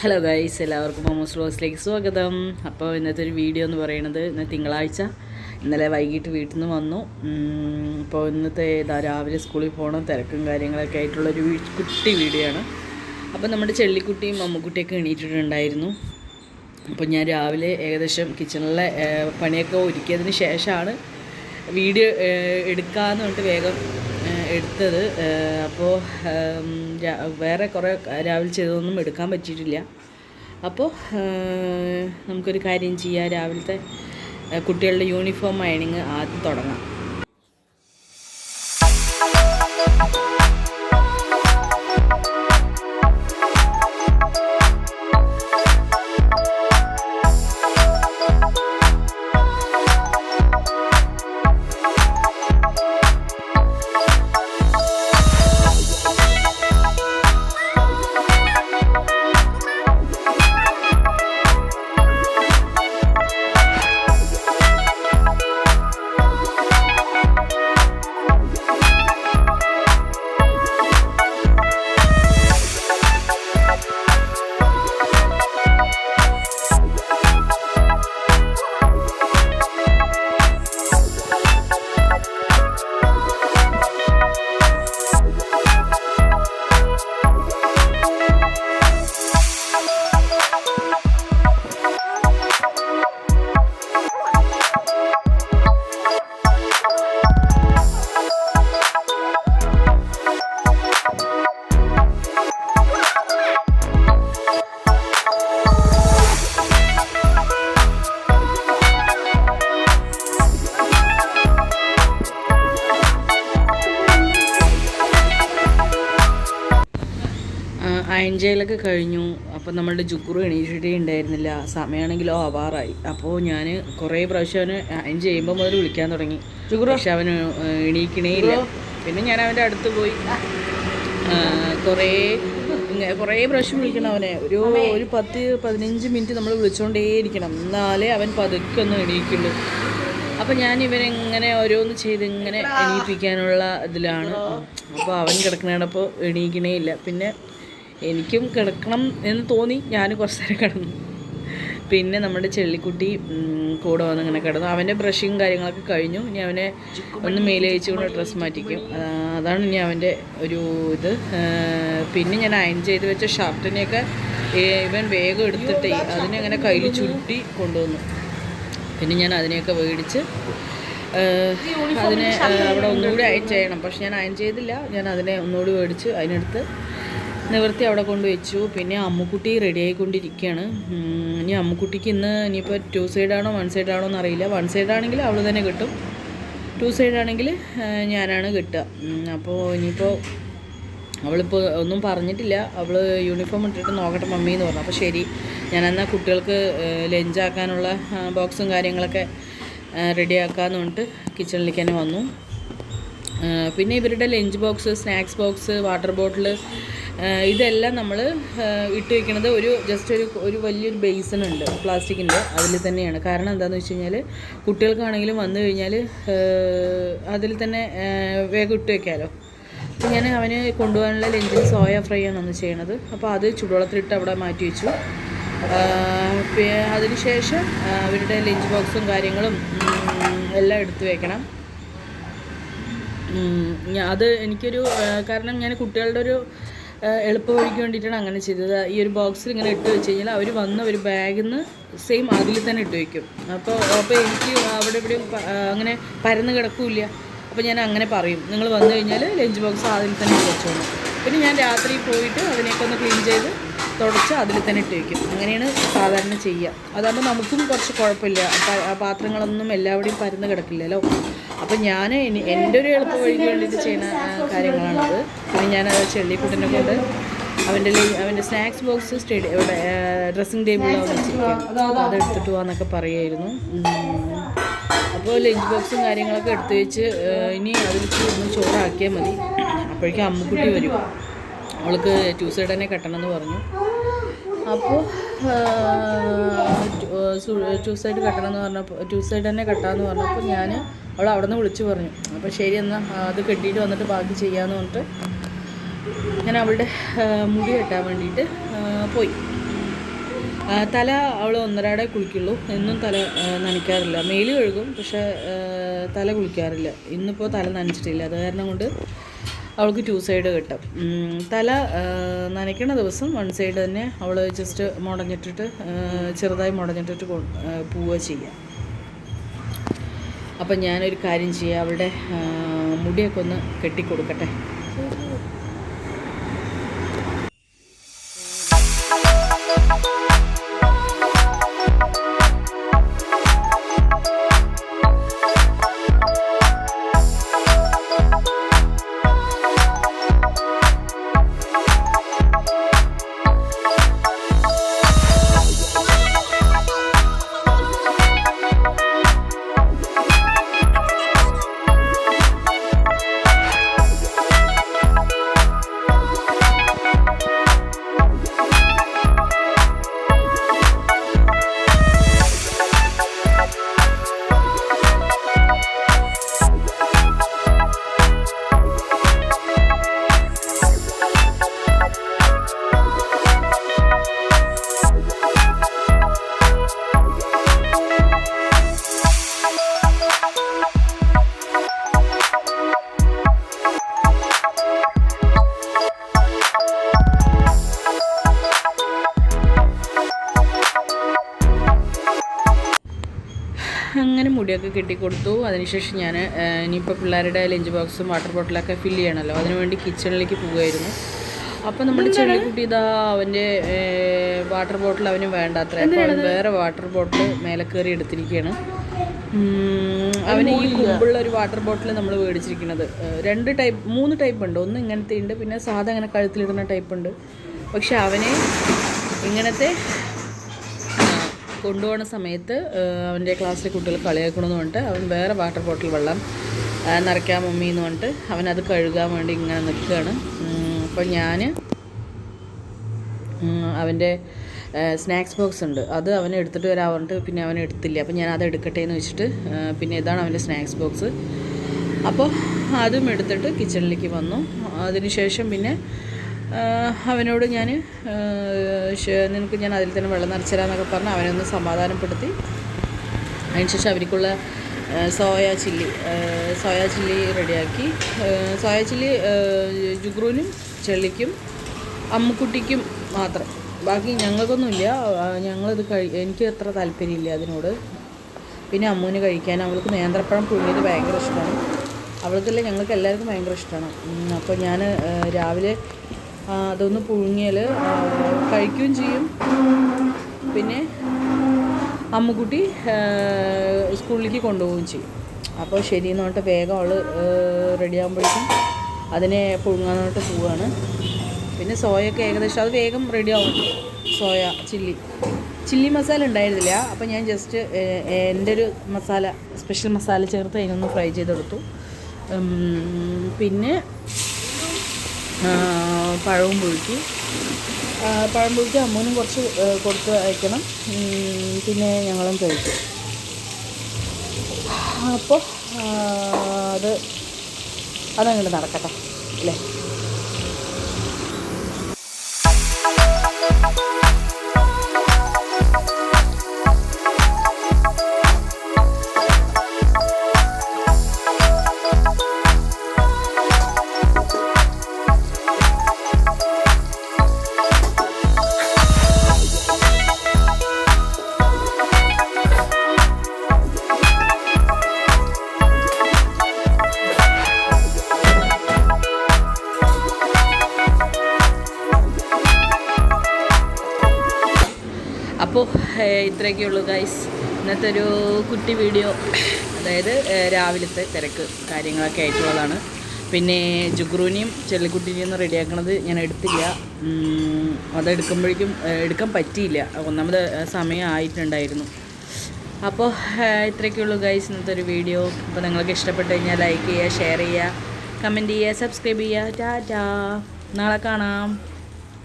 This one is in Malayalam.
ഹലോ ഗൈസ്, എല്ലാവർക്കും മോമോസ് വ്ലോഗ്സിലേക്ക് സ്വാഗതം. അപ്പോൾ ഇന്നത്തെ ഒരു വീഡിയോ എന്ന് പറയുന്നത് ഇന്ന് തിങ്കളാഴ്ച, ഇന്നലെ വൈകിട്ട് വീട്ടിൽ നിന്ന് വന്നു. അപ്പോൾ ഇന്നത്തെ രാവിലെ സ്കൂളിൽ പോകണം, തിരക്കും കാര്യങ്ങളൊക്കെ ആയിട്ടുള്ളൊരു കുട്ടി വീഡിയോ ആണ്. അപ്പോൾ നമ്മുടെ ചെള്ളിക്കുട്ടിയും അമ്മുക്കുട്ടിയൊക്കെ എണീറ്റിട്ടുണ്ടായിരുന്നു. അപ്പോൾ ഞാൻ രാവിലെ ഏകദേശം കിച്ചണിലെ പണിയൊക്കെ ഒരുക്കിയതിന് ശേഷമാണ് വീഡിയോ എടുക്കാമെന്ന് പറഞ്ഞിട്ട് വേഗം എടുത്തത്. അപ്പോൾ വേറെ കുറേ രാവിലെ ചെയ്തതൊന്നും എടുക്കാൻ പറ്റിയിട്ടില്ല. അപ്പോൾ നമുക്കൊരു കാര്യം ചെയ്യാം, രാവിലത്തെ കുട്ടികളുടെ യൂണിഫോം അയണിങ് ആദ്യം തുടങ്ങാം. അയൺ ചെയ്യലൊക്കെ കഴിഞ്ഞു. അപ്പോൾ നമ്മളുടെ ജുക്കുറു എണീറ്റിട്ടേ ഉണ്ടായിരുന്നില്ല, സമയമാണെങ്കിലോ ആവാറായി. അപ്പോൾ ഞാൻ കുറേ പ്രാവശ്യം അവന് അയൺ ചെയ്യുമ്പോൾ മുതൽ വിളിക്കാൻ തുടങ്ങി, പക്ഷെ അവന് എണീക്കണേ ഇല്ല. പിന്നെ ഞാൻ അവൻ്റെ അടുത്ത് പോയി കുറേ പ്രാവശ്യം വിളിക്കണം അവനെ. ഒരു 10-15 മിനിറ്റ് നമ്മൾ വിളിച്ചുകൊണ്ടേയിരിക്കണം, എന്നാലേ അവൻ പതുക്കെ ഒന്ന് എണീക്കുള്ളൂ. അപ്പോൾ ഞാൻ ഇവനെങ്ങനെ ഓരോന്ന് ചെയ്ത് ഇങ്ങനെ എണീപ്പിക്കാനുള്ള ഇതിലാണ്. അപ്പോൾ അവൻ കിടക്കണപ്പോൾ എണീക്കണേ ഇല്ല. പിന്നെ എനിക്കും കിടക്കണം എന്ന് തോന്നി, ഞാൻ കുറച്ച് നേരം കിടന്നു. പിന്നെ നമ്മുടെ ചെള്ളിക്കുട്ടി കൂടെ വന്ന് ഇങ്ങനെ കിടന്നു. അവൻ്റെ ബ്രഷിങ് കാര്യങ്ങളൊക്കെ കഴിഞ്ഞു. ഇനി അവനെ ഒന്ന് മേലെ അയച്ചുകൊണ്ട് ഡ്രസ്സ് മാറ്റിക്കും. അതാണ് ഇനി അവൻ്റെ ഒരു ഇത്. പിന്നെ ഞാൻ അയൺ ചെയ്ത് വെച്ച ഷർട്ടിനെയൊക്കെ ഇവൻ വേഗം എടുത്തിട്ട് അതിനെ അങ്ങനെ കയ്യിൽ ചുരുട്ടി കൊണ്ടുവന്നു. പിന്നെ ഞാൻ അതിനെയൊക്കെ മേടിച്ച് അതിനെ അവിടെ ഒന്നുകൂടി അയൺ ചെയ്യണം. പക്ഷെ ഞാൻ അയൺ ചെയ്തില്ല, ഞാൻ അതിനെ ഒന്നുകൂടി മേടിച്ച് അതിനെടുത്ത് നിവർത്തി അവിടെ കൊണ്ടുവച്ചു. പിന്നെ അമ്മുക്കുട്ടി റെഡി ആയിക്കൊണ്ടിരിക്കുകയാണ്. ഇനി അമ്മുക്കുട്ടിക്ക് ഇനിയിപ്പോൾ 2 സൈഡാണോ 1 സൈഡാണോ എന്നറിയില്ല. 1 സൈഡാണെങ്കിൽ അവൾ തന്നെ കിട്ടും, 2 സൈഡാണെങ്കിൽ ഞാനാണ് കിട്ടുക. അപ്പോൾ ഇനിയിപ്പോൾ അവളിപ്പോൾ ഒന്നും പറഞ്ഞിട്ടില്ല. അവൾ യൂണിഫോം ഇട്ടിട്ട് നോക്കട്ടെ മമ്മി എന്ന് പറഞ്ഞു. അപ്പോൾ ശരി, ഞാനെന്നാൽ കുട്ടികൾക്ക് ലഞ്ചാക്കാനുള്ള ബോക്സും കാര്യങ്ങളൊക്കെ റെഡിയാക്കാമെന്ന് പറഞ്ഞിട്ട് കിച്ചണിലേക്ക് തന്നെ വന്നു. പിന്നെ ഇവരുടെ lunch box, snacks box, water bottle, ഇതെല്ലാം നമ്മൾ ഇട്ട് വയ്ക്കുന്നത് ജസ്റ്റ് ഒരു വലിയൊരു ബേസിനുണ്ട് പ്ലാസ്റ്റിക്കിൻ്റെ, അതിൽ തന്നെയാണ്. കാരണം എന്താണെന്ന് വെച്ച് കഴിഞ്ഞാൽ കുട്ടികൾക്കാണെങ്കിലും വന്നു കഴിഞ്ഞാൽ അതിൽ തന്നെ വേഗം ഇട്ട് വയ്ക്കാമല്ലോ. അപ്പോൾ ഞാൻ അവന് കൊണ്ടുപോകാനുള്ള ലഞ്ചിൽ സോയ ഫ്രൈ ആണ് ഒന്ന് ചെയ്യണത്. അപ്പോൾ അത് ചുടുവെള്ളത്തിലിട്ട് അവിടെ മാറ്റി വെച്ചു. അതിനുശേഷം അവരുടെ ലഞ്ച് ബോക്സും കാര്യങ്ങളും എല്ലാം എടുത്ത് വയ്ക്കണം. അത് എനിക്കൊരു കാരണം ഞാൻ കുട്ടികളുടെ ഒരു എളുപ്പ വഴിക്ക് വേണ്ടിയിട്ടാണ് അങ്ങനെ ചെയ്തത്. ഈ ഒരു ബോക്സിൽ ഇങ്ങനെ ഇട്ട് വെച്ച് കഴിഞ്ഞാൽ അവർ വന്ന് ഒരു ബാഗിൽ നിന്ന് സെയിം അതിൽ തന്നെ ഇട്ട് വയ്ക്കും. അപ്പോൾ എനിക്ക് അവിടെ ഇവിടെയും അങ്ങനെ പരന്ന് കിടക്കില്ല. അപ്പോൾ ഞാൻ അങ്ങനെ പറയും, നിങ്ങൾ വന്നു കഴിഞ്ഞാൽ ലഞ്ച് ബോക്സ് അതിൽ തന്നെ ഇട്ട് വെച്ചോളൂ. പിന്നെ ഞാൻ രാത്രി പോയിട്ട് അതിനെയൊക്കെ ഒന്ന് ക്ലീൻ ചെയ്ത് തുടച്ച് അതിൽ തന്നെ ഇട്ട് വയ്ക്കും. അങ്ങനെയാണ് സാധാരണ ചെയ്യുക. അതാകുമ്പോൾ നമുക്കും കുറച്ച് കുഴപ്പമില്ല, പാത്രങ്ങളൊന്നും എല്ലാവിടെയും പരന്ന് കിടക്കില്ലല്ലോ. അപ്പം ഞാൻ എൻ്റെ ഒരു എളുപ്പ വഴിക്ക് വേണ്ടിയിട്ട് ചെയ്യുന്ന കാര്യങ്ങളാണത്. പിന്നെ ഞാൻ ചെള്ളിക്കുട്ടിനെ കൊണ്ട് അവൻ്റെ സ്നാക്സ് ബോക്സ് ഇവിടെ ഡ്രസ്സിങ് ടേബിളിലാണ് വെച്ചിരിക്കുക. അത് എടുത്തിട്ട് പോകാമെന്നൊക്കെ പറയുമായിരുന്നു. അപ്പോൾ ലഞ്ച് ബോക്സും കാര്യങ്ങളൊക്കെ എടുത്ത് വെച്ച് ഇനി അതിലേക്ക് ഒന്ന് ചോറാക്കിയാൽ മതി. അപ്പോഴേക്കും അമ്മുക്കുട്ടി വരും. അവൾക്ക് 2 സൈഡ് തന്നെ കെട്ടണമെന്ന് പറഞ്ഞു. അപ്പോൾ 2 സൈഡ് കെട്ടണമെന്ന് പറഞ്ഞപ്പോൾ 2 സൈഡ് തന്നെ കെട്ടാമെന്ന് പറഞ്ഞപ്പോൾ ഞാൻ അവൾ അവിടെ നിന്ന് വിളിച്ചു പറഞ്ഞു. അപ്പോൾ ശരി എന്നാൽ അത് കെട്ടിയിട്ട് വന്നിട്ട് ബാക്കി ചെയ്യാമെന്ന് പറഞ്ഞിട്ട് ഞാൻ അവളുടെ മുടി കെട്ടാൻ വേണ്ടിയിട്ട് പോയി. തല അവൾ ഒന്നരാടെ കുളിക്കുള്ളൂ. എന്നും തല നനയ്ക്കാറില്ല. മേല് കഴുകും, പക്ഷേ തല കുളിക്കാറില്ല. ഇന്നിപ്പോൾ തല നനച്ചിട്ടില്ല. അത് കാരണം കൊണ്ട് അവൾക്ക് 2 സൈഡ് കെട്ടും. തല നനയ്ക്കണ ദിവസം 1 സൈഡ് തന്നെ അവൾ ജസ്റ്റ് മുടഞ്ഞിട്ടിട്ട് ചെറുതായി മുടഞ്ഞിട്ടിട്ട് പോവുക ചെയ്യുക. അപ്പം ഞാനൊരു കാര്യം ചെയ്യാം, അവളുടെ മുടിയൊക്കെ ഒന്ന് കെട്ടിക്കൊടുക്കട്ടെ. അങ്ങനെ മുടിയൊക്കെ കെട്ടിക്കൊടുത്തു. അതിനുശേഷം ഞാൻ ഇനിയിപ്പോൾ പിള്ളേരുടെ ലഞ്ച് ബോക്സും വാട്ടർ ബോട്ടിലൊക്കെ ഫില്ല് ചെയ്യണമല്ലോ, അതിനുവേണ്ടി കിച്ചണിലേക്ക് പോവുമായിരുന്നു. അപ്പോൾ നമ്മുടെ ചെള്ളിക്കുട്ടി ഇതാ അവൻ്റെ വാട്ടർ ബോട്ടിൽ അവന് വേണ്ട അത്ര, അപ്പോൾ അവൻ വേറെ വാട്ടർ ബോട്ടിൽ മേലെ കയറി എടുത്തിരിക്കുകയാണ്. അവന് ഈ കുമ്പുള്ള ഒരു വാട്ടർ ബോട്ടിൽ നമ്മൾ മേടിച്ചിരിക്കുന്നത് 3 ടൈപ്പ് ഉണ്ട്. ഒന്ന് ഇങ്ങനത്തെ ഉണ്ട്, പിന്നെ സാധാ അങ്ങനെ കഴുത്തിലിടുന്ന ടൈപ്പ് ഉണ്ട്. പക്ഷെ അവനെ ഇങ്ങനത്തെ കൊണ്ടുപോകുന്ന സമയത്ത് അവൻ്റെ ക്ലാസ്സിലെ കുട്ടികൾ കളിയാക്കണമെന്ന് പറഞ്ഞിട്ട് അവൻ വേറെ വാട്ടർ ബോട്ടിൽ വെള്ളം നിറയ്ക്കാൻ മമ്മി എന്ന് പറഞ്ഞിട്ട് അവനത് കഴുകാൻ വേണ്ടി ഇങ്ങനെ നിൽക്കുകയാണ്. അപ്പോൾ ഞാൻ അവൻ്റെ സ്നാക്സ് ബോക്സ് ഉണ്ട്, അത് അവനെ എടുത്തിട്ട് വരാൻ പറഞ്ഞിട്ട് പിന്നെ അവൻ എടുത്തില്ല. അപ്പോൾ ഞാൻ അത് എടുക്കട്ടെ എന്ന് വെച്ചിട്ട് പിന്നെ ഇതാണ് അവൻ്റെ സ്നാക്സ് ബോക്സ്. അപ്പോൾ അതും എടുത്തിട്ട് കിച്ചണിലേക്ക് വന്നു. അതിനുശേഷം പിന്നെ അവനോട് ഞാൻ നിനക്ക് ഞാൻ അതിൽ തന്നെ വെള്ളം നിറച്ചിരാന്നൊക്കെ പറഞ്ഞ് അവനൊന്ന് സമാധാനപ്പെടുത്തി. അതിനുശേഷം അവർക്കുള്ള സോയാ ചില്ലി റെഡിയാക്കി. സോയാ ചില്ലി ജുഗ്രുവിനും ചെള്ളിക്കും അമ്മുക്കുട്ടിക്കും മാത്രം, ബാക്കി ഞങ്ങൾക്കൊന്നുമില്ല. ഞങ്ങളിത് എനിക്ക് അത്ര താല്പര്യമില്ല അതിനോട്. പിന്നെ അമ്മുവിന് കഴിക്കാൻ അവൾക്ക് നേന്ത്രപ്പഴം പുഴുങ്ങിയത് ഭയങ്കര ഇഷ്ടമാണ്. അവൾക്കല്ല ഞങ്ങൾക്ക് എല്ലാവർക്കും ഭയങ്കര ഇഷ്ടമാണ്. അപ്പോൾ ഞാൻ രാവിലെ അതൊന്ന് പുഴുങ്ങിയാൽ കഴിക്കുകയും ചെയ്യും. പിന്നെ അമ്മുക്കുട്ടി സ്കൂളിലേക്ക് കൊണ്ടുപോവുകയും ചെയ്യും. അപ്പോൾ ശരിയെന്ന് പറഞ്ഞിട്ട് വേഗം അവൾ റെഡിയാകുമ്പോഴേക്കും അതിനെ പുഴുങ്ങാനായിട്ട് പോവുകയാണ്. പിന്നെ സോയൊക്കെ ഏകദേശം അത് വേഗം റെഡിയാവും. സോയ ചില്ലി മസാല ഉണ്ടായിരുന്നില്ല, അപ്പോൾ ഞാൻ ജസ്റ്റ് എൻ്റെ ഒരു സ്പെഷ്യൽ മസാല ചേർത്ത് അതിനൊന്ന് ഫ്രൈ ചെയ്തെടുത്തു. പിന്നെ പഴവും പുഴുക്കി അമ്മൂനും കുറച്ച് കൊടുത്ത് അയക്കണം. പിന്നെ ഞങ്ങളും കഴിക്കും. അപ്പോൾ അതങ്ങോട്ട് നടക്കട്ടെ അല്ലേ. അപ്പോൾ ഇത്രയൊക്കെയുള്ളൂ ഗൈസ് ഇന്നത്തെ ഒരു കുട്ടി വീഡിയോ. അതായത് രാവിലത്തെ തിരക്ക് കാര്യങ്ങളൊക്കെ ആയിട്ടുള്ളതാണ്. പിന്നെ ജുഗ്രുവിനെയും ചെള്ളിക്കുട്ടീനെയും ഒന്ന് റെഡിയാക്കണത് ഞാൻ എടുത്തില്ല. അതെടുക്കുമ്പോഴേക്കും എടുക്കാൻ പറ്റിയില്ല, ഒന്നാമത് സമയം ആയിട്ടുണ്ടായിരുന്നു. അപ്പോൾ ഇത്രയൊക്കെയുള്ളൂ ഗൈസ് ഇന്നത്തെ ഒരു വീഡിയോ. അപ്പോൾ നിങ്ങൾക്ക് ഇഷ്ടപ്പെട്ട് കഴിഞ്ഞാൽ ലൈക്ക് ചെയ്യുക, ഷെയർ ചെയ്യുക, കമൻറ്റ് ചെയ്യുക, സബ്സ്ക്രൈബ് ചെയ്യുക. ടാറ്റാ, നാളെ കാണാം.